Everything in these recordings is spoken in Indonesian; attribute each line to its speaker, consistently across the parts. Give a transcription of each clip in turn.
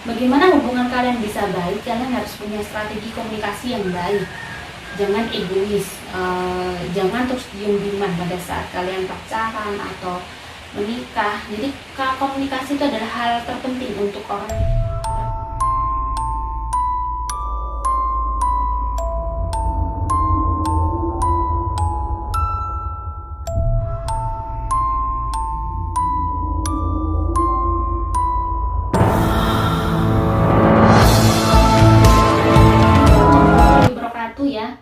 Speaker 1: Bagaimana hubungan kalian bisa baik? Kalian harus punya strategi komunikasi yang baik. Jangan egois, jangan terus diem-dieman pada saat kalian pacaran atau menikah. Jadi komunikasi itu adalah hal terpenting untuk orang. Ya,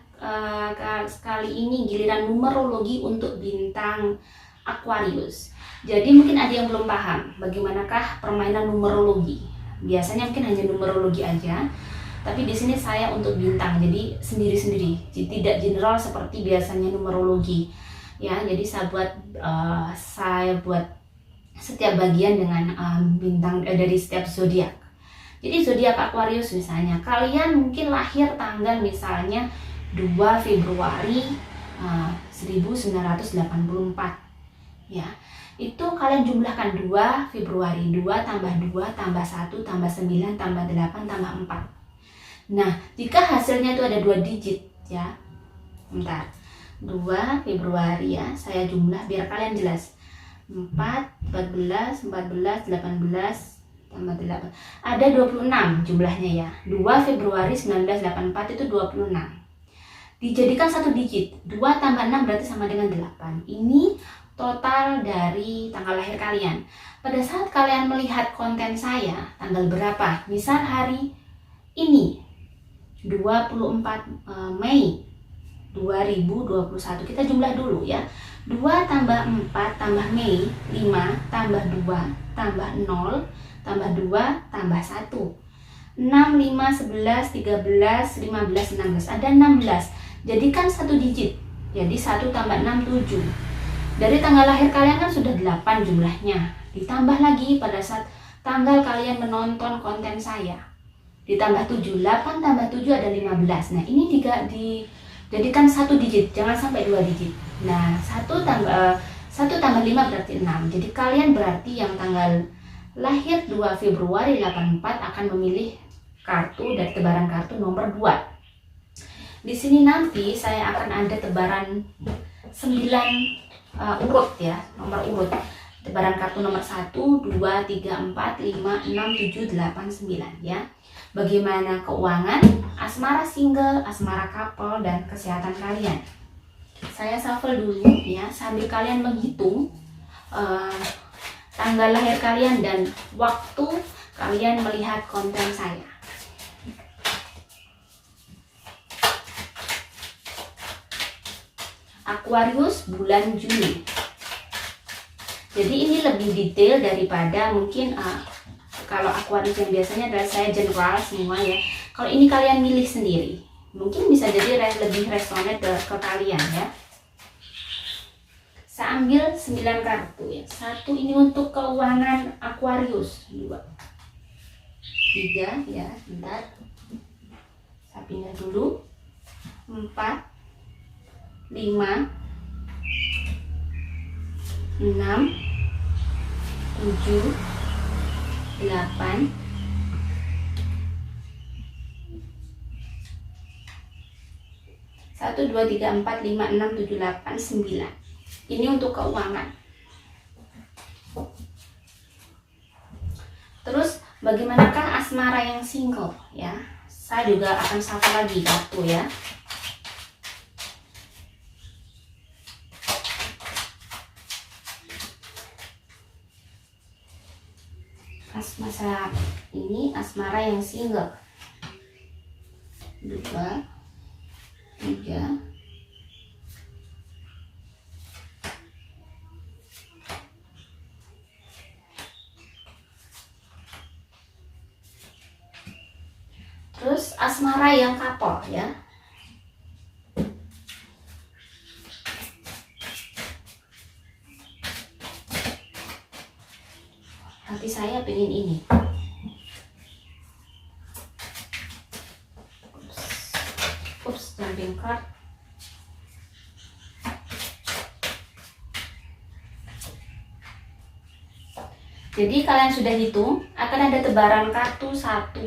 Speaker 1: sekali ini giliran numerologi untuk bintang Aquarius. Jadi mungkin ada yang belum paham bagaimanakah permainan numerologi. Biasanya mungkin hanya numerologi aja, tapi di sini saya untuk bintang, jadi sendiri-sendiri, tidak general seperti biasanya numerologi. Ya, jadi saya buat setiap bagian dengan bintang dari setiap zodiak. Jadi zodiak Aquarius misalnya, kalian mungkin lahir tanggal misalnya 2 Februari 1984. Ya. Itu kalian jumlahkan 2 Februari, 2 tambah 2 tambah 1 tambah 9 tambah 8 tambah 4. Nah, jika hasilnya itu ada 2 digit ya. Bentar. 2 Februari ya, saya jumlah biar kalian jelas. 4, 14, 18, 18 tambah 8, ada 26 jumlahnya ya. 2 Februari 1984 itu 26. Dijadikan satu digit, 2 tambah 6 berarti sama dengan 8. Ini total dari tanggal lahir kalian. Pada saat kalian melihat konten saya, tanggal berapa? Misal hari ini 24 Mei 2021, kita jumlah dulu ya. 2 tambah 4 tambah Mei 5 tambah 2 tambah 0 tambah 2 tambah 1, 6, 5, 11, 13, 15, 16, ada 16. Jadikan satu digit, jadi 1 tambah 6, 7. Dari tanggal lahir kalian kan sudah 8 jumlahnya. Ditambah lagi pada saat tanggal kalian menonton konten saya, ditambah 7, 8 tambah 7 ada 15. Nah ini dijadikan satu digit, jangan sampai 2 digit. Nah 1 tambah 5 berarti 6. Jadi kalian berarti yang tanggal lahir 2 Februari 84 akan memilih kartu dari tebaran kartu nomor 2. Di sini nanti saya akan ada tebaran 9 urut ya, nomor urut. Tebaran kartu nomor 1, 2, 3, 4, 5, 6, 7, 8, 9 ya. Bagaimana keuangan, asmara single, asmara couple, dan kesehatan kalian. Saya shuffle dulu ya, sambil kalian menghitung tanggal lahir kalian dan waktu kalian melihat konten saya. Aquarius bulan Juni. Jadi ini lebih detail daripada mungkin kalau Aquarius yang biasanya adalah saya general semua ya. Kalau ini kalian milih sendiri, mungkin bisa jadi lebih resonate ke kalian ya. Saya ambil 9 kartu ya. 1 ini untuk keuangan Aquarius, 2, 3 ya, bentar. Saya pindah dulu. 4, 5, 6, 7, 8, 1, 2, 3, 4, 5, 6, 7, 8, 9. Ini untuk keuangan. Terus bagaimanakah asmara yang single ya? Saya juga akan satu lagi kartu ya. Masa ini asmara yang single. 2, 3, terus asmara yang couple ya. Hati saya pengen ini. Ups, jumping card. Jadi kalian sudah hitung, akan ada tebaran kartu 1,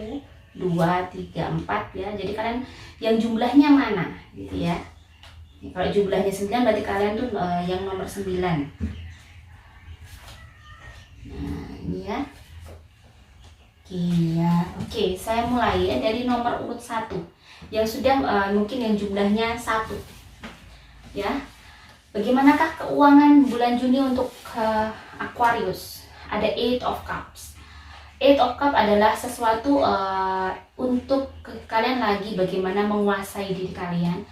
Speaker 1: 2, 3, 4 ya. Jadi kalian yang jumlahnya mana gitu ya. Kalau jumlahnya 9 berarti kalian tuh yang nomor 9. Nah, ini ya. Oke, saya mulai ya dari nomor urut 1 yang sudah mungkin yang jumlahnya 1. Ya. Bagaimanakah keuangan bulan Juni untuk Aquarius? Ada Eight of Cups. Eight of Cups adalah sesuatu untuk kalian lagi bagaimana menguasai diri kalian,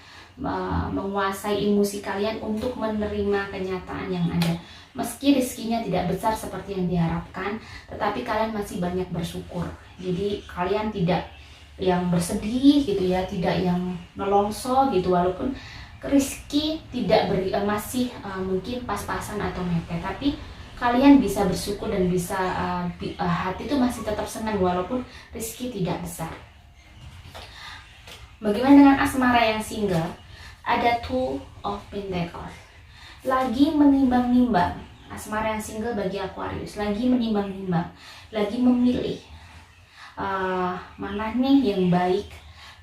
Speaker 1: menguasai emosi kalian untuk menerima kenyataan yang ada. Meski rezekinya tidak besar seperti yang diharapkan, tetapi kalian masih banyak bersyukur. Jadi kalian tidak yang bersedih gitu ya, tidak yang nelongso gitu, walaupun rezeki tidak masih mungkin pas-pasan atau mepet, tapi kalian bisa bersyukur dan bisa hati itu masih tetap senang walaupun rezeki tidak besar. Bagaimana dengan asmara yang single? Ada Two of Pentacles. Lagi menimbang-nimbang. Asmara yang single bagi Aquarius lagi menimbang-nimbang, lagi memilih mana nih yang baik.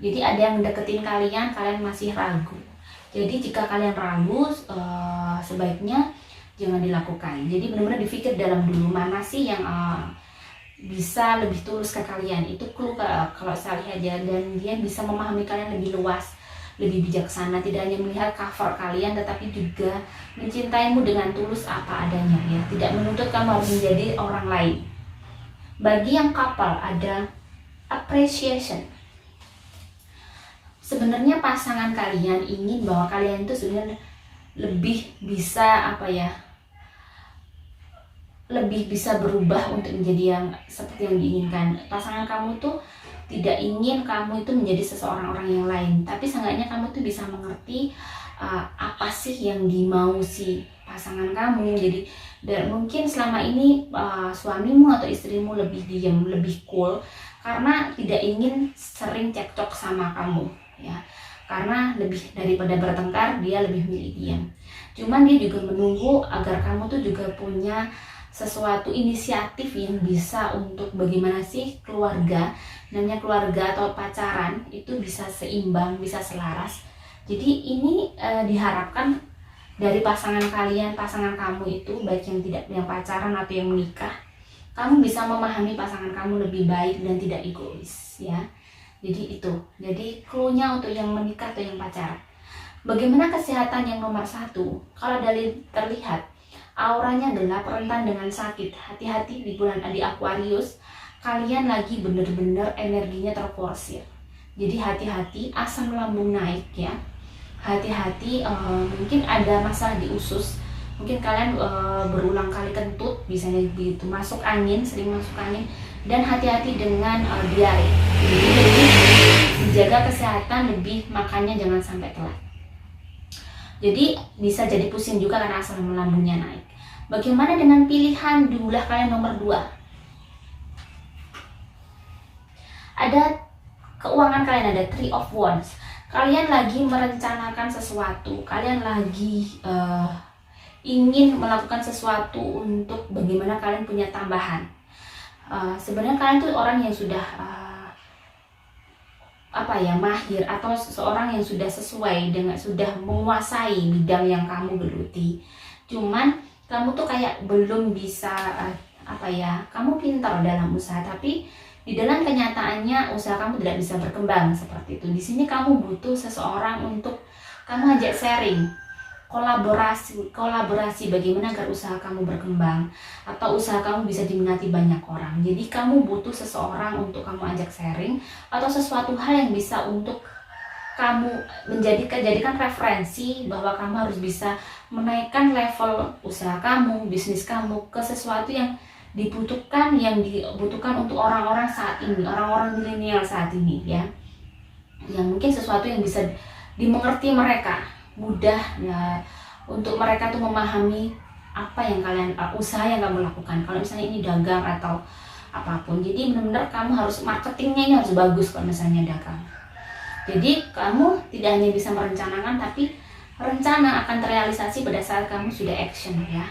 Speaker 1: Jadi ada yang deketin kalian, kalian masih ragu. Jadi jika kalian ragu, sebaiknya jangan dilakukan. Jadi benar-benar dipikir dalam dulu, mana sih yang bisa lebih tulus ke kalian. Itu clue kalau saya lihat aja, dan dia bisa memahami kalian lebih luas, lebih bijaksana, tidak hanya melihat cover kalian tetapi juga mencintaimu dengan tulus apa adanya ya, tidak menuntut kamu harus menjadi orang lain. Bagi yang couple ada appreciation. Sebenarnya pasangan kalian ingin bahwa kalian itu sebenarnya lebih bisa lebih bisa berubah untuk menjadi yang seperti yang diinginkan. Pasangan kamu tuh tidak ingin kamu itu menjadi seseorang orang yang lain, tapi seenggaknya kamu tuh bisa mengerti apa sih yang dimau si pasangan kamu. Jadi dan mungkin selama ini suamimu atau istrimu lebih diam, lebih cool karena tidak ingin sering cekcok sama kamu ya, karena lebih daripada bertengkar dia lebih milih diam. Cuman dia juga menunggu agar kamu tuh juga punya sesuatu inisiatif yang bisa untuk bagaimana sih keluarga, namanya keluarga atau pacaran itu bisa seimbang, bisa selaras. Jadi ini diharapkan dari pasangan kalian, pasangan kamu itu baik yang pacaran atau yang menikah, kamu bisa memahami pasangan kamu lebih baik dan tidak egois ya. Jadi itu, jadi clue-nya untuk yang menikah atau yang pacaran. Bagaimana kesehatan yang nomor 1? Kalau dari terlihat auranya gelap, rentan dengan sakit. Hati-hati di bulan di Aquarius, kalian lagi bener-bener energinya terforsir. Jadi hati-hati, asam lambung naik ya. Hati-hati, mungkin ada masalah di usus. Mungkin kalian berulang kali kentut, misalnya begitu, masuk angin, sering masuk angin. Dan hati-hati dengan diare. Jadi menjaga kesehatan lebih, makannya jangan sampai telat. Jadi bisa jadi pusing juga karena asam lambungnya naik. Bagaimana dengan pilihan jumlah kalian nomor 2? Ada keuangan kalian, ada Three of Wands. Kalian lagi merencanakan sesuatu, kalian lagi ingin melakukan sesuatu untuk bagaimana kalian punya tambahan. Sebenarnya kalian tuh orang yang sudah mahir, atau seseorang yang sudah sesuai dengan, sudah menguasai bidang yang kamu geluti. Cuman kamu tuh kayak belum bisa kamu pintar dalam usaha, tapi di dalam kenyataannya usaha kamu tidak bisa berkembang seperti itu. Di sini kamu butuh seseorang untuk kamu ajak sharing, kolaborasi bagaimana agar usaha kamu berkembang atau usaha kamu bisa diminati banyak orang. Jadi kamu butuh seseorang untuk kamu ajak sharing atau sesuatu hal yang bisa untuk kamu jadikan referensi bahwa kamu harus bisa menaikkan level usaha kamu, bisnis kamu ke sesuatu yang dibutuhkan untuk orang-orang saat ini, orang-orang milenial saat ini ya. Yang mungkin sesuatu yang bisa dimengerti mereka, mudah ya, untuk mereka tuh memahami apa yang kalian usaha yang kamu lakukan. Kalau misalnya ini dagang atau apapun, jadi benar-benar kamu harus marketingnya ini harus bagus kalau misalnya dagang. Jadi kamu tidak hanya bisa merencanakan, tapi rencana akan terrealisasi pada saat kamu sudah action ya.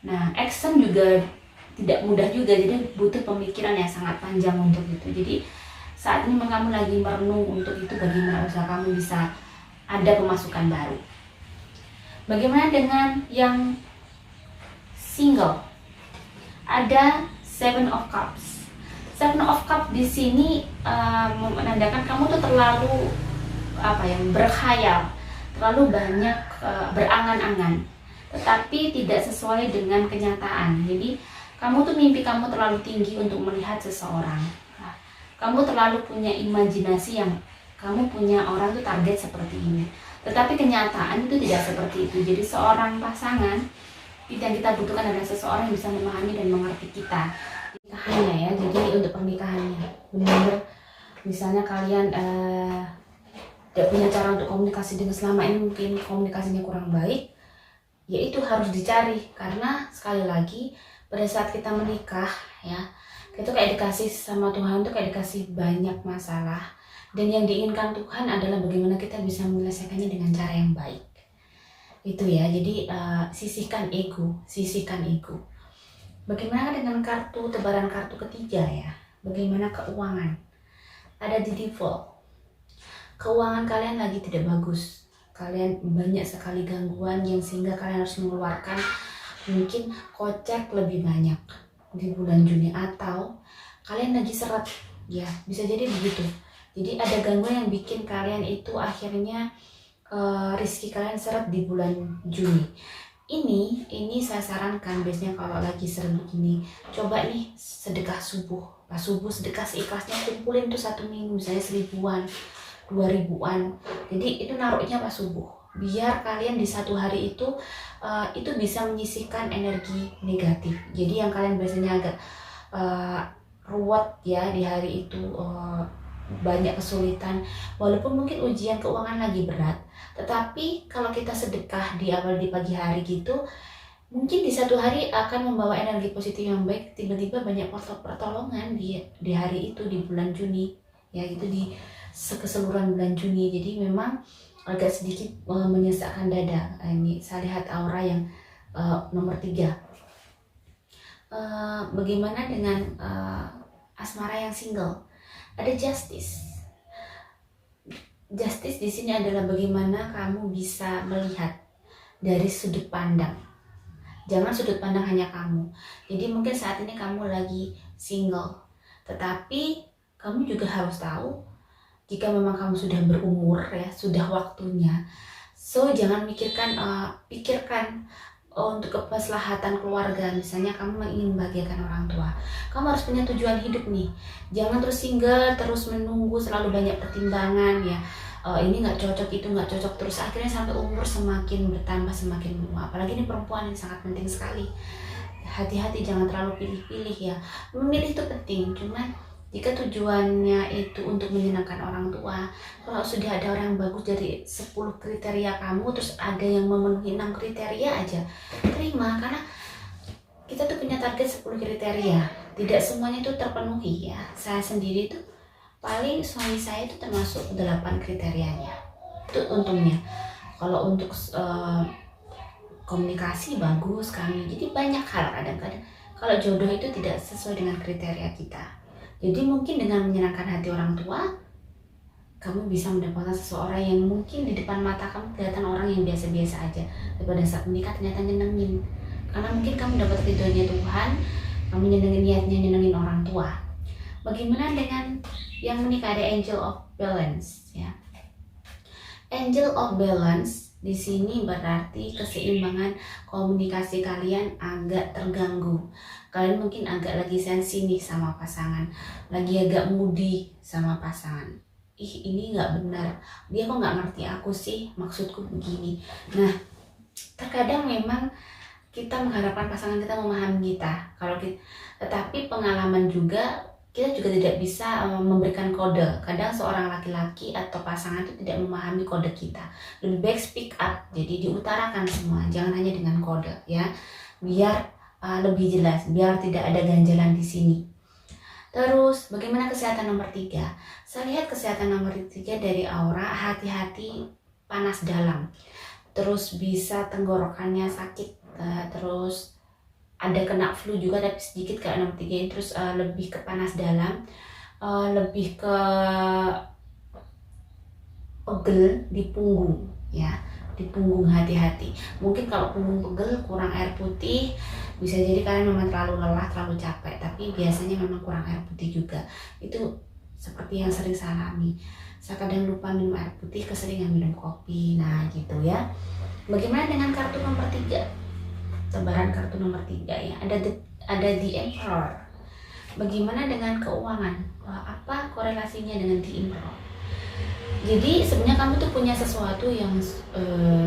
Speaker 1: Nah, action juga tidak mudah juga, jadi butuh pemikiran yang sangat panjang untuk itu. Jadi saat ini kamu lagi merenung untuk itu, bagaimana usaha kamu bisa ada pemasukan baru. Bagaimana dengan yang single? Ada Seven of Cups. Seven of Cups di sini menandakan kamu tuh terlalu berkhayal, terlalu banyak berangan-angan, tetapi tidak sesuai dengan kenyataan. Jadi kamu tuh mimpi kamu terlalu tinggi untuk melihat seseorang. Nah, kamu terlalu punya imajinasi yang kamu punya orang tuh target seperti ini. Tetapi kenyataan itu tidak seperti itu. Jadi seorang pasangan yang kita butuhkan adalah seseorang yang bisa memahami dan mengerti kita. Pernikahannya ya, jadi untuk pernikahannya benar-benar misalnya kalian tidak punya cara untuk komunikasi dengan selama ini, mungkin komunikasinya kurang baik, ya itu harus dicari. Karena sekali lagi pada saat kita menikah ya, itu kayak dikasih sama Tuhan tuh kayak dikasih banyak masalah, dan yang diinginkan Tuhan adalah bagaimana kita bisa menyelesaikannya dengan cara yang baik. Itu ya, jadi sisihkan ego. Bagaimana dengan tebaran kartu ketiga ya? Bagaimana keuangan? Ada di default. Keuangan kalian lagi tidak bagus. Kalian banyak sekali gangguan yang sehingga kalian harus mengeluarkan mungkin kocek lebih banyak di bulan Juni, atau kalian lagi seret ya, bisa jadi begitu. Jadi ada gangguan yang bikin kalian itu akhirnya rezeki kalian seret di bulan Juni. Ini saya sarankan biasanya kalau lagi seret begini, coba nih sedekah subuh. Pas subuh sedekah seikhlasnya, kumpulin tuh 1 minggu misalnya 1.000-an, 2.000-an. Jadi itu naruhnya pas subuh. Biar kalian di satu hari itu bisa menyisihkan energi negatif. Jadi yang kalian biasanya agak ruwet ya di hari itu, banyak kesulitan, walaupun mungkin ujian keuangan lagi berat, tetapi kalau kita sedekah di pagi hari gitu, mungkin di satu hari akan membawa energi positif yang baik. Tiba-tiba banyak pertolongan di hari itu, di bulan Juni ya, itu di keseluruhan bulan Juni. Jadi memang agak sedikit menyesakkan dada. Ini saya lihat aura yang nomor 3. Bagaimana dengan asmara yang single? Ada justice. Justice di sini adalah bagaimana kamu bisa melihat dari sudut pandang. Jangan sudut pandang hanya kamu. Jadi mungkin saat ini kamu lagi single, tetapi kamu juga harus tahu jika memang kamu sudah berumur ya, sudah waktunya. So jangan pikirkan untuk kemaslahatan keluarga. Misalnya kamu ingin membahagiakan orang tua, kamu harus punya tujuan hidup nih. Jangan terus single, terus menunggu, selalu banyak pertimbangan ya. Ini nggak cocok, itu nggak cocok, terus akhirnya sampai umur semakin bertambah, semakin tua. Apalagi ini perempuan, yang sangat penting sekali. Hati-hati, jangan terlalu pilih-pilih ya. Memilih itu penting, cuman jika tujuannya itu untuk menyenangkan orang tua, kalau sudah ada orang yang bagus dari 10 kriteria kamu, terus ada yang memenuhi 6 kriteria aja, terima. Karena kita tuh punya target 10 kriteria, tidak semuanya itu terpenuhi ya. Saya sendiri tuh paling suami saya itu termasuk 8 kriterianya. Itu untungnya. Kalau untuk komunikasi bagus kami, jadi banyak hal. Kadang-kadang kalau jodoh itu tidak sesuai dengan kriteria kita. Jadi mungkin dengan menyenangkan hati orang tua, kamu bisa mendapatkan seseorang yang mungkin di depan mata kamu kelihatan orang yang biasa-biasa aja, tapi pada saat menikah ternyata nyenengin. Karena mungkin kamu dapat ridhonya Tuhan, kamu nyenengin orang tua. Bagaimana dengan yang menikah? Ada Angel of Balance ya. Angel of Balance di sini berarti keseimbangan komunikasi kalian agak terganggu. Kalian mungkin agak lagi sensi nih sama pasangan, lagi agak moody sama pasangan. Ini nggak benar, dia kok nggak ngerti aku sih, maksudku begini. Nah, terkadang memang kita mengharapkan pasangan kita memahami kita. Tetapi pengalaman juga, kita juga tidak bisa memberikan kode. Kadang seorang laki-laki atau pasangan itu tidak memahami kode kita. Lebih baik speak up, jadi diutarakan semua, jangan hanya dengan kode ya, biar lebih jelas, biar tidak ada ganjalan di sini. Terus bagaimana kesehatan nomor 3? Saya lihat kesehatan nomor 3 dari aura, hati-hati panas dalam, terus bisa tenggorokannya sakit, terus ada kena flu juga tapi sedikit kayak 63 ini, terus lebih ke panas dalam, lebih ke pegel di punggung ya, di punggung, hati-hati. Mungkin kalau punggung pegel, kurang air putih, bisa jadi kalian memang terlalu lelah, terlalu capek, tapi biasanya memang kurang air putih juga. Itu seperti yang sering saya alami. Saya kadang lupa minum air putih, keseringan minum kopi. Nah gitu ya. Bagaimana dengan kartu nomor 3? Tebaran kartu nomor 3 ya. Ada The Emperor. Bagaimana dengan keuangan? Apa korelasinya dengan The Emperor? Jadi sebenarnya kamu tuh punya sesuatu yang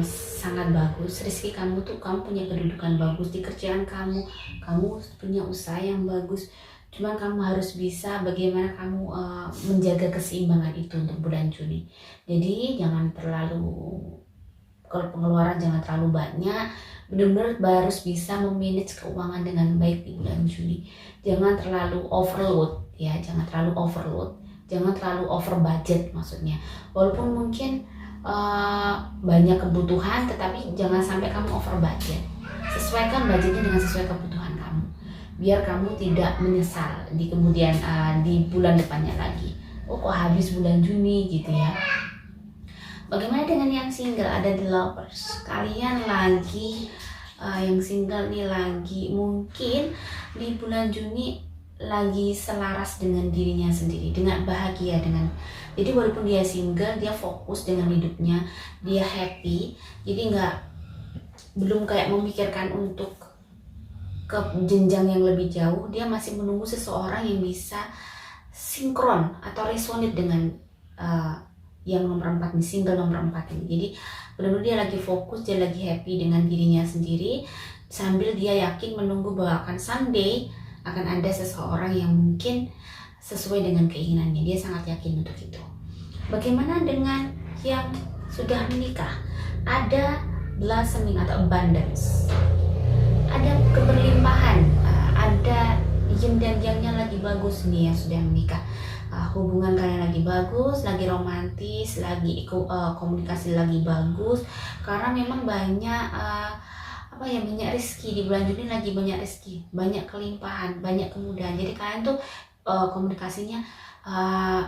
Speaker 1: sangat bagus. Rezeki kamu tuh, kamu punya kedudukan bagus di kerjaan kamu punya usaha yang bagus. Cuman kamu harus bisa bagaimana kamu menjaga keseimbangan itu untuk bulan Juni. Jadi jangan terlalu, kalau pengeluaran jangan terlalu banyak. Benar-benar harus bisa memanage keuangan dengan baik di bulan Juni. Jangan terlalu overload ya, jangan terlalu over budget maksudnya. Walaupun mungkin banyak kebutuhan, tetapi jangan sampai kamu over budget. Sesuaikan budgetnya dengan sesuai kebutuhan kamu, biar kamu tidak menyesal di kemudian di bulan depannya lagi. Oh kok habis bulan Juni gitu ya. Bagaimana dengan yang single? Ada The Lovers. Kalian lagi yang single nih lagi mungkin di bulan Juni lagi selaras dengan dirinya sendiri, dengan bahagia, jadi walaupun dia single, dia fokus dengan hidupnya, dia happy, jadi belum kayak memikirkan untuk ke jenjang yang lebih jauh. Dia masih menunggu seseorang yang bisa sinkron atau resonate dengan yang nomor 4 nih, single nomor 4 ini. Jadi benar-benar dia lagi fokus, dia lagi happy dengan dirinya sendiri, sambil dia yakin menunggu bahwa akan someday akan ada seseorang yang mungkin sesuai dengan keinginannya. Dia sangat yakin untuk itu. Bagaimana dengan yang sudah menikah? Ada blossoming atau abundance, ada keberlimpahan, ada yin dan yang-nya lagi bagus nih yang sudah menikah. Hubungan kalian lagi bagus, lagi romantis, lagi komunikasi lagi bagus, karena memang banyak banyak rezeki di bulan Juni, lagi banyak rezeki, banyak kelimpahan, banyak kemudahan. Jadi kalian tuh komunikasinya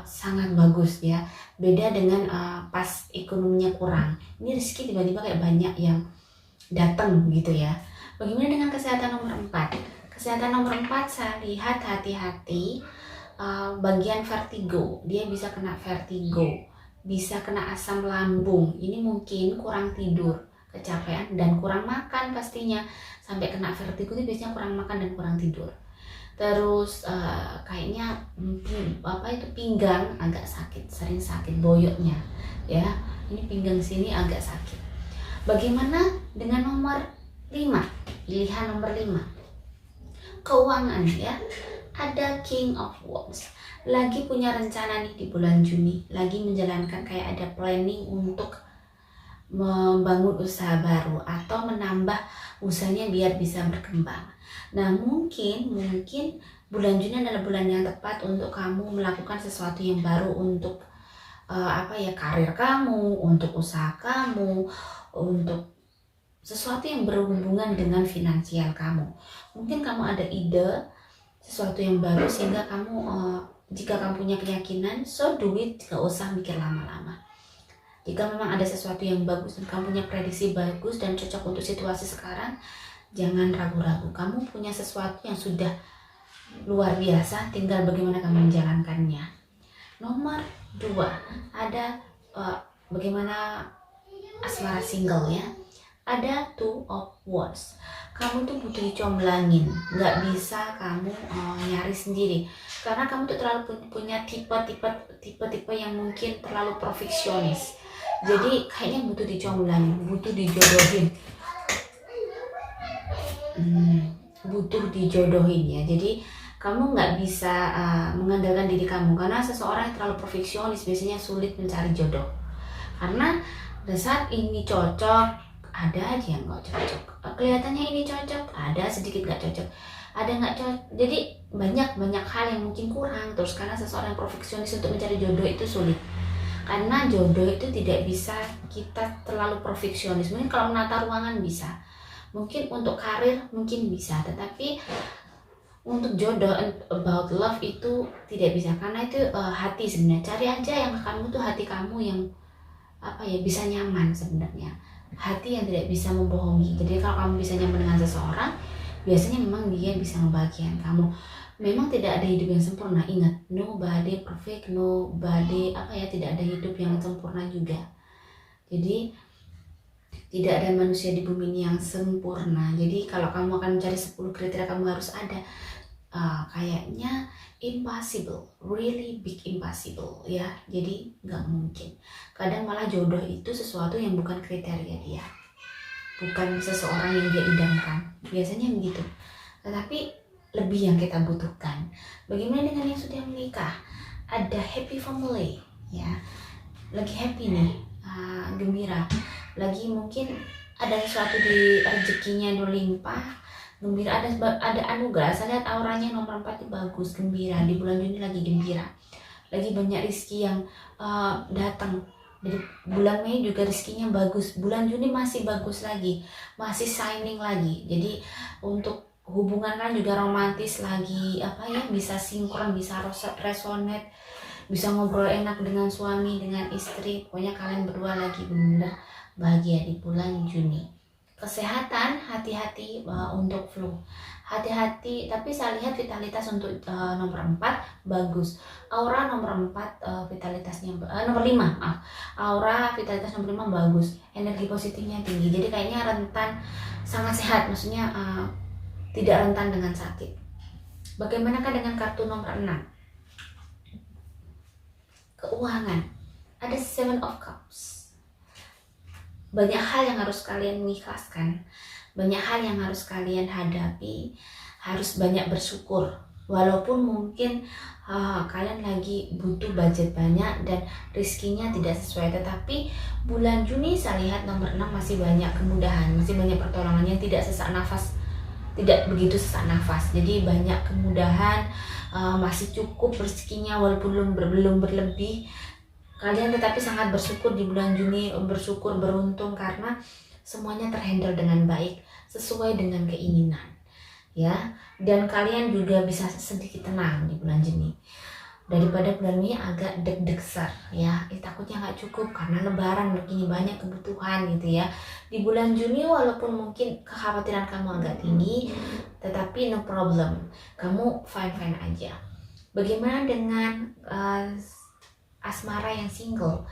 Speaker 1: sangat bagus ya. Beda dengan pas ekonominya kurang. Ini rezeki tiba-tiba kayak banyak yang datang gitu ya. Bagaimana dengan kesehatan nomor 4? Kesehatan nomor 4 saya lihat hati-hati bagian vertigo. Dia bisa kena vertigo, bisa kena asam lambung. Ini mungkin kurang tidur, kecapean, dan kurang makan pastinya. Sampai kena vertigo itu biasanya kurang makan dan kurang tidur. Terus kayaknya pinggang agak sakit, sering sakit boyoknya ya. Ini pinggang sini agak sakit. Bagaimana dengan nomor 5? Pilihan nomor 5. Keuangan ya. Ada King of Wands. Lagi punya rencana nih di bulan Juni, lagi menjalankan kayak ada planning untuk membangun usaha baru atau menambah usahanya biar bisa berkembang. Nah mungkin bulan Juni adalah bulan yang tepat untuk kamu melakukan sesuatu yang baru untuk karir kamu, untuk usaha kamu, untuk sesuatu yang berhubungan dengan finansial kamu. Mungkin kamu ada ide sesuatu yang baru sehingga kamu jika kamu punya keyakinan, so do it, gak usah mikir lama-lama. Jika memang ada sesuatu yang bagus dan kamu punya prediksi bagus dan cocok untuk situasi sekarang, jangan ragu-ragu. Kamu punya sesuatu yang sudah luar biasa, tinggal bagaimana kamu menjalankannya. Nomor 2, ada bagaimana asmara single ya. Ada Two of Wands. Kamu tuh butuh dicomblangin, nggak bisa kamu nyari sendiri, karena kamu tuh terlalu punya tipe yang mungkin terlalu perfeksionis. Jadi kayaknya butuh dicomblangin, butuh dijodohin, ya. Jadi kamu nggak bisa mengandalkan diri kamu, karena seseorang yang terlalu perfeksionis biasanya sulit mencari jodoh. Karena pada saat ini cocok, ada aja yang nggak cocok. Kelihatannya ini cocok, ada sedikit nggak cocok, ada nggak cocok. Jadi banyak hal yang mungkin kurang. Terus karena seseorang yang perfeksionis untuk mencari jodoh itu sulit. Karena jodoh itu tidak bisa kita terlalu perfeksionis. Mungkin kalau menata ruangan bisa, Mungkin untuk karir mungkin bisa, tetapi untuk jodoh, about love itu tidak bisa, karena itu hati sebenarnya. Cari aja yang kamu tuh hati kamu yang bisa nyaman sebenarnya, hati yang tidak bisa membohongi. Jadi kalau kamu bisa nyaman dengan seseorang, biasanya memang dia bisa membahagiakan kamu. Memang tidak ada hidup yang sempurna, ingat, nobody perfect, nobody tidak ada hidup yang sempurna juga. Jadi tidak ada manusia di bumi ini yang sempurna. Jadi kalau kamu akan mencari 10 kriteria kamu harus ada, kayaknya impossible, really big impossible ya. Jadi nggak mungkin. Kadang malah jodoh itu sesuatu yang bukan kriteria dia, bukan seseorang yang dia idamkan, biasanya begitu. Tetapi lebih yang kita butuhkan. Bagaimana dengan yang sudah menikah? Ada happy family ya, lagi happy nih, gembira, lagi mungkin ada sesuatu di rezekinya berlimpah, gembira, ada anugerah. Saya lihat auranya nomor 4 itu bagus, gembira, di bulan Juni lagi gembira, lagi banyak rezeki yang datang. Jadi bulan Mei juga rezekinya bagus, bulan Juni masih bagus lagi, masih shining lagi. Jadi untuk hubungan kan juga romantis lagi, bisa sinkron, bisa resonate, bisa ngobrol enak dengan suami, dengan istri. Pokoknya kalian berdua lagi bener bahagia di bulan Juni. Kesehatan, hati-hati untuk flu, hati-hati. Tapi saya lihat vitalitas untuk nomor 4 bagus, aura nomor 4 vitalitasnya nomor 5 aura vitalitas nomor 5 bagus, energi positifnya tinggi. Jadi kayaknya rentan, sangat sehat, maksudnya tidak rentan dengan sakit. Bagaimanakah dengan kartu nomor 6? Keuangan, ada 7 of Cups. Banyak hal yang harus kalian ikhlaskan, banyak hal yang harus kalian hadapi, harus banyak bersyukur. Walaupun mungkin kalian lagi butuh budget banyak dan rezekinya tidak sesuai, tetapi bulan Juni saya lihat nomor 6 masih banyak kemudahan, masih banyak pertolongannya, tidak sesak nafas, tidak begitu sesak nafas. Jadi banyak kemudahan, masih cukup rezekinya walaupun belum berlebih. Kalian tetapi sangat bersyukur di bulan Juni, bersyukur, beruntung karena semuanya terhandle dengan baik, sesuai dengan keinginan ya. Dan kalian juga bisa sedikit tenang di bulan Juni daripada bulan Mei agak deg-degsar ya, takutnya nggak cukup karena lebaran begini, banyak kebutuhan gitu ya. Di bulan Juni walaupun mungkin kekhawatiran kamu agak tinggi, tetapi no problem, kamu fine aja. Bagaimana dengan asmara yang single?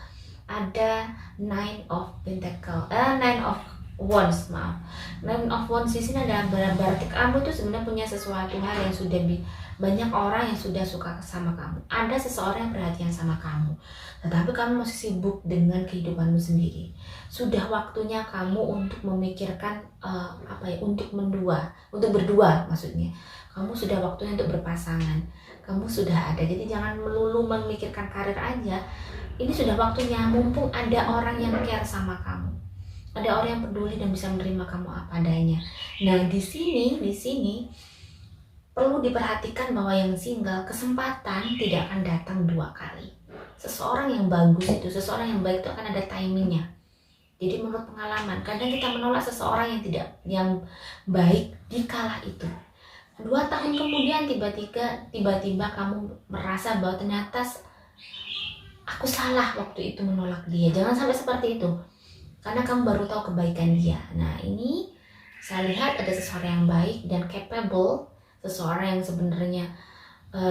Speaker 1: Ada 9 of Wands, maaf. 9 of Wands di sini ada berarti kamu tuh sebenarnya punya sesuatu hal yang sudah banyak orang yang sudah suka sama kamu. Ada seseorang yang perhatian sama kamu, tetapi kamu masih sibuk dengan kehidupanmu sendiri. Sudah waktunya kamu untuk memikirkan untuk berdua maksudnya. Kamu sudah waktunya untuk berpasangan. Kamu sudah ada. Jadi jangan melulu memikirkan karir aja. Ini sudah waktunya, mumpung ada orang yang care sama kamu. Ada orang yang peduli dan bisa menerima kamu apa adanya. Nah, di sini perlu diperhatikan bahwa yang single, kesempatan tidak akan datang 2 kali. Seseorang yang bagus itu, seseorang yang baik itu akan ada timingnya. Jadi menurut pengalaman, kadang kita menolak seseorang yang baik di kala itu. 2 tahun kemudian tiba-tiba kamu merasa bahwa ternyata aku salah waktu itu menolak dia. Jangan sampai seperti itu, karena kamu baru tahu kebaikan dia. Nah, ini saya lihat ada seseorang yang baik dan capable, seseorang yang sebenarnya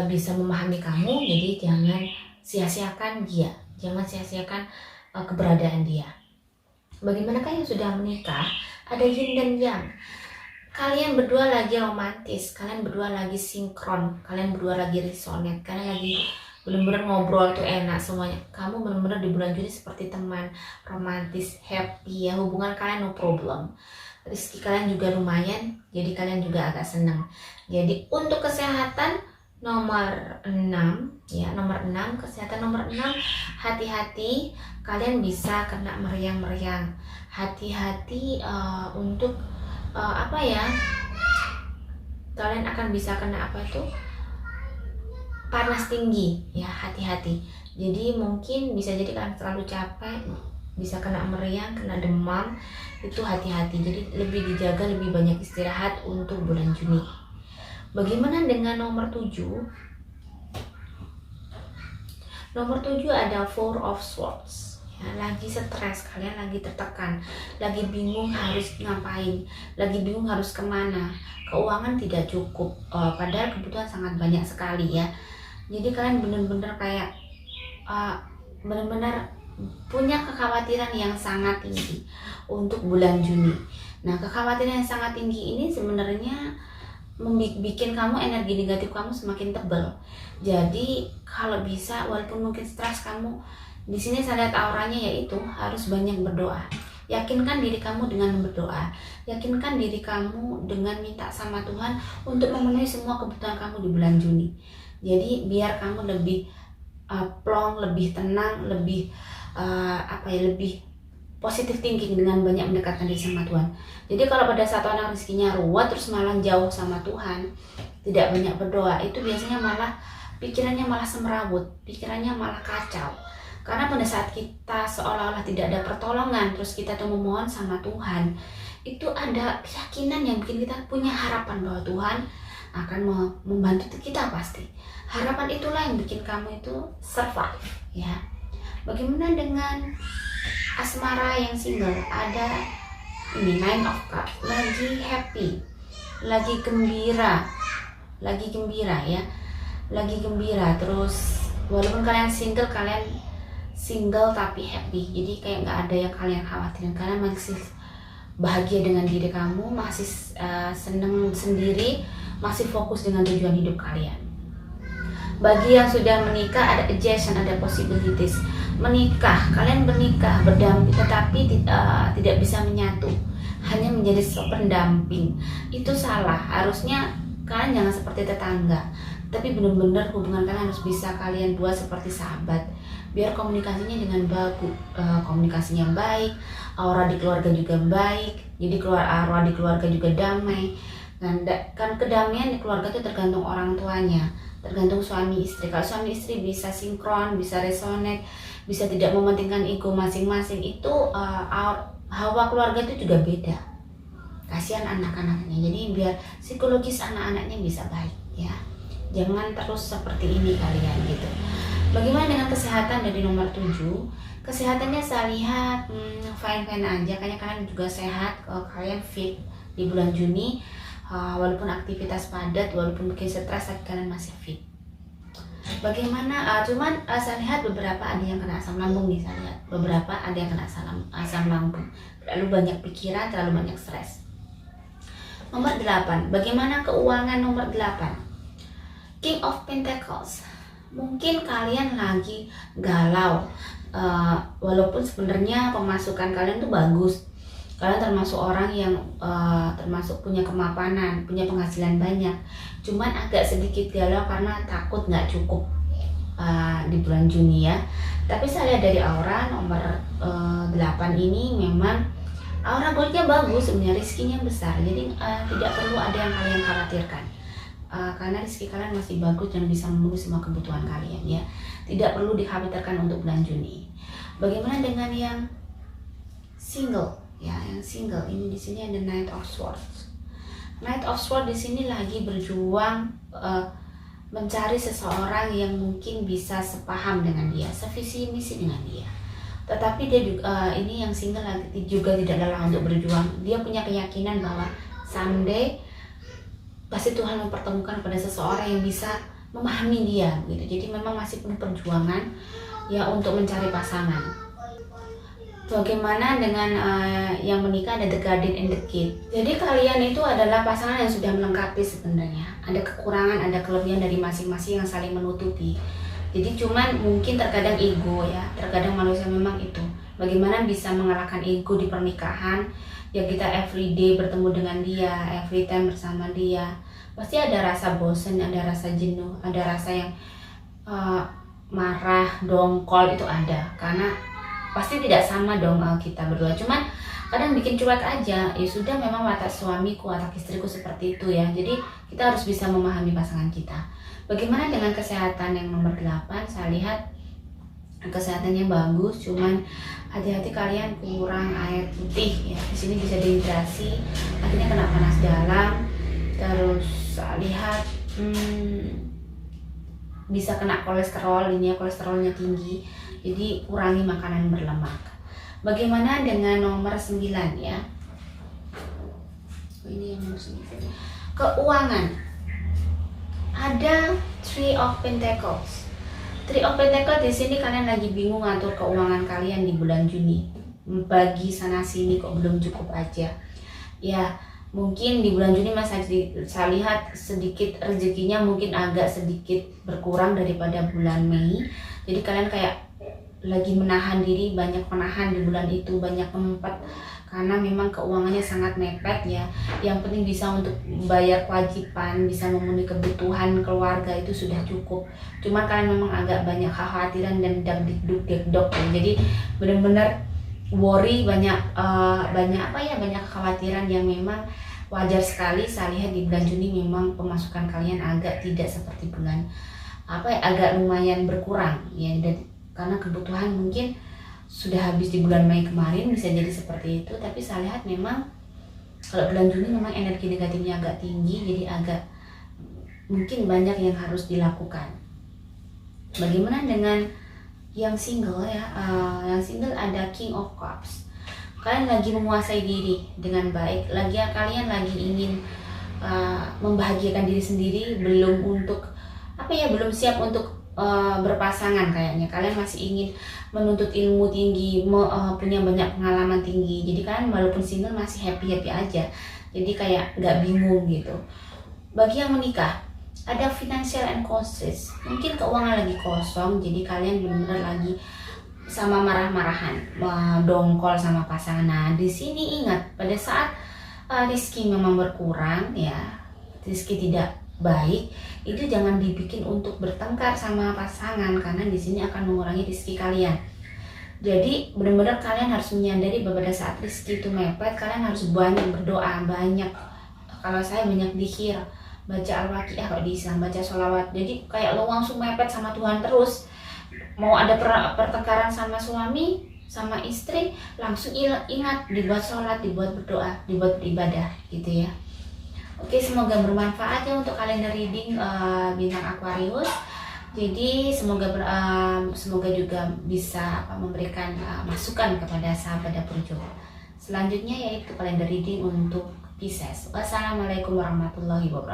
Speaker 1: bisa memahami kamu. Jadi jangan sia-siakan dia, jangan sia-siakan keberadaan dia. Bagaimanakah yang sudah menikah? Ada yin dan yang. Kalian berdua lagi romantis, kalian berdua lagi sinkron, kalian berdua lagi resonate, kalian lagi benar-benar ngobrol tuh enak semuanya. Kamu benar-benar di bulan Juni seperti teman, romantis, happy ya, hubungan kalian no problem. Rezeki kalian juga lumayan, jadi kalian juga agak senang. Jadi untuk kesehatan nomor 6 ya, nomor 6, kesehatan nomor 6, hati-hati, kalian bisa kena meriang-meriang. Hati-hati untuk kalian akan bisa kena panas tinggi ya, hati-hati. Jadi mungkin bisa jadi kalian terlalu capek,
Speaker 2: bisa kena meriang, kena demam, itu hati-hati. Jadi lebih dijaga, lebih banyak istirahat untuk bulan Juni. Bagaimana dengan nomor 7? Nomor 7 ada Four of Swords. Lagi stres, kalian lagi tertekan, lagi bingung harus ngapain, lagi bingung harus kemana, keuangan tidak cukup, padahal kebutuhan sangat banyak sekali ya. Jadi kalian benar-benar kayak benar-benar punya kekhawatiran yang sangat tinggi untuk bulan Juni. Nah, kekhawatiran yang sangat tinggi ini sebenarnya bikin kamu energi negatif kamu semakin tebal. Jadi kalau bisa, walaupun mungkin stres kamu, di sini saya lihat auranya yaitu harus banyak berdoa. Yakinkan diri kamu dengan berdoa. Yakinkan diri kamu dengan minta sama Tuhan untuk memenuhi semua kebutuhan kamu di bulan Juni. Jadi biar kamu lebih plong, lebih tenang, lebih lebih positive thinking dengan banyak mendekatkan diri sama Tuhan. Jadi kalau pada saat orang rezekinya ruwet terus malah jauh sama Tuhan, tidak banyak berdoa, itu biasanya malah pikirannya malah semrawut, pikirannya malah kacau. Karena pada saat kita seolah-olah tidak ada pertolongan, terus kita tuh memohon sama Tuhan, itu ada keyakinan yang bikin kita punya harapan bahwa Tuhan akan membantu kita pasti. Harapan itulah yang bikin kamu itu survive ya. Bagaimana dengan asmara yang single? Ada ini Nine of Cups, lagi happy, lagi gembira ya, lagi gembira. Terus walaupun kalian single tapi happy, jadi kayak nggak ada yang kalian khawatirin, karena masih bahagia dengan diri kamu, masih seneng sendiri, masih fokus dengan tujuan hidup kalian. Bagi yang sudah menikah ada adjustment, ada possibilities menikah, kalian bernikah berdamping tetapi tidak bisa menyatu, hanya menjadi pendamping. Itu salah. Harusnya kalian jangan seperti tetangga, tapi benar-benar hubungan kalian harus bisa kalian buat seperti sahabat, biar komunikasinya dengan bagus, komunikasinya baik, aura di keluarga juga baik, jadi aura di keluarga juga damai. Dan kan kedamaian di keluarga itu tergantung orang tuanya, tergantung suami istri. Kalau suami istri bisa sinkron, bisa resonate, bisa tidak mementingkan ego masing-masing, itu hawa keluarga itu juga beda. Kasihan anak-anaknya, jadi biar psikologis anak-anaknya bisa baik ya. Jangan terus seperti ini kalian gitu. Bagaimana dengan kesehatan dari nomor 7? Kesehatannya saya lihat fine-fine aja, kayaknya kalian juga sehat, kalian fit di bulan Juni. Walaupun aktivitas padat, walaupun mungkin stres, tapi kalian masih fit. Bagaimana? Cuman saya lihat beberapa ada yang kena asam lambung nih, saya lihat beberapa ada yang kena asam lambung. Terlalu banyak pikiran, terlalu banyak stres. Nomor 8. Bagaimana keuangan nomor 8? King of Pentacles. Mungkin kalian lagi galau, walaupun sebenarnya pemasukan kalian tuh bagus. Kalian termasuk orang yang termasuk punya kemapanan, punya penghasilan banyak. Cuman agak sedikit galau karena takut nggak cukup di bulan Juni ya. Tapi saya lihat dari aura nomor 8 ini memang aura goldnya bagus, sebenarnya rezekinya besar. Jadi tidak perlu ada yang kalian khawatirkan. Karena rezeki kalian masih bagus dan bisa memenuhi semua kebutuhan kalian ya. Tidak perlu dikhawatirkan untuk bulan Juni. Bagaimana dengan yang single? Ya, yang single ini di sini ada Knight of Swords. Knight of Swords di sini lagi berjuang mencari seseorang yang mungkin bisa sepaham dengan dia, sevisi misi dengan dia. Tetapi dia juga ini yang single lagi juga tidak lelah untuk berjuang. Dia punya keyakinan bahwa someday pasti Tuhan mempertemukan pada seseorang yang bisa memahami dia gitu. Jadi memang masih penuh perjuangan ya untuk mencari pasangan. Bagaimana dengan yang menikah? Ada The Guardian and the Kid. Jadi kalian itu adalah pasangan yang sudah melengkapi sebenarnya. Ada kekurangan, ada kelebihan dari masing-masing yang saling menutupi. Jadi cuman mungkin terkadang ego ya, terkadang manusia memang itu. Bagaimana bisa mengalahkan ego di pernikahan? Ya kita everyday bertemu dengan dia, every time bersama dia. Pasti ada rasa bosan, ada rasa jenuh, ada rasa yang marah, dongkol itu ada. Karena pasti tidak sama dong kita berdua, cuman kadang bikin cuek aja. Ya sudah, memang watak suamiku, watak istriku seperti itu ya. Jadi kita harus bisa memahami pasangan kita. Bagaimana dengan kesehatan yang nomor 8? Saya lihat kesehatannya bagus, cuman hati-hati kalian kurang air putih ya. Di sini bisa dehidrasi, akhirnya kena panas dalam, terus lihat bisa kena kolesterol, ini ya kolesterolnya tinggi, jadi kurangi makanan berlemak. Bagaimana dengan nomor 9 ya? Ini yang nomor 9. Keuangan. Ada Three of Pentacles. Three of Pentacles di sini kalian lagi bingung ngatur keuangan kalian di bulan Juni. Bagi sana sini kok belum cukup aja. Ya, mungkin di bulan Juni saya lihat sedikit rezekinya mungkin agak sedikit berkurang daripada bulan Mei. Jadi kalian kayak lagi menahan diri, banyak menahan di bulan itu, banyak empat, karena memang keuangannya sangat mepet ya. Yang penting bisa untuk bayar kewajiban, bisa memenuhi kebutuhan keluarga itu sudah cukup. Cuman kalian memang agak banyak kekhawatiran dan deg-deg ya. Jadi benar-benar worry, banyak kekhawatiran yang memang wajar sekali. Saya lihat di bulan Juni memang pemasukan kalian agak tidak seperti bulan agak lumayan berkurang ya, dan karena kebutuhan mungkin sudah habis di bulan Mei kemarin, bisa jadi seperti itu. Tapi saya lihat memang kalau bulan Juni memang energi negatifnya agak tinggi, jadi agak mungkin banyak yang harus dilakukan. Bagaimana dengan yang single ya? Yang single ada King of Cups. Kalian lagi menguasai diri dengan baik, kalian lagi ingin membahagiakan diri sendiri, belum siap untuk berpasangan kayaknya. Kalian masih ingin menuntut ilmu tinggi, punya banyak pengalaman tinggi. Jadi kalian walaupun single masih happy aja. Jadi kayak nggak bingung gitu. Bagi yang menikah, ada financial and crisis. Mungkin keuangan lagi kosong, jadi kalian benar-benar lagi sama marah-marahan, dongkol sama pasangan. Nah, di sini ingat pada saat rezeki memang berkurang ya, rezeki tidak baik, itu jangan dibikin untuk bertengkar sama pasangan, karena di sini akan mengurangi rezeki kalian. Jadi benar-benar kalian harus menyadari bahwa pada saat rezeki itu mepet, kalian harus banyak berdoa, kalau saya banyak zikir, baca Al-Waqiah kalau di Islam, baca sholawat. Jadi kayak lo langsung mepet sama Tuhan terus. Mau ada pertengkaran sama suami, sama istri, langsung ingat dibuat sholat, dibuat berdoa, dibuat beribadah gitu ya. Oke, semoga bermanfaat ya untuk kalender reading bintang Aquarius. Jadi semoga juga bisa memberikan masukan kepada sahabat dapur Jo. Selanjutnya yaitu kalender reading untuk Pisces. Wassalamualaikum warahmatullahi wabarakatuh.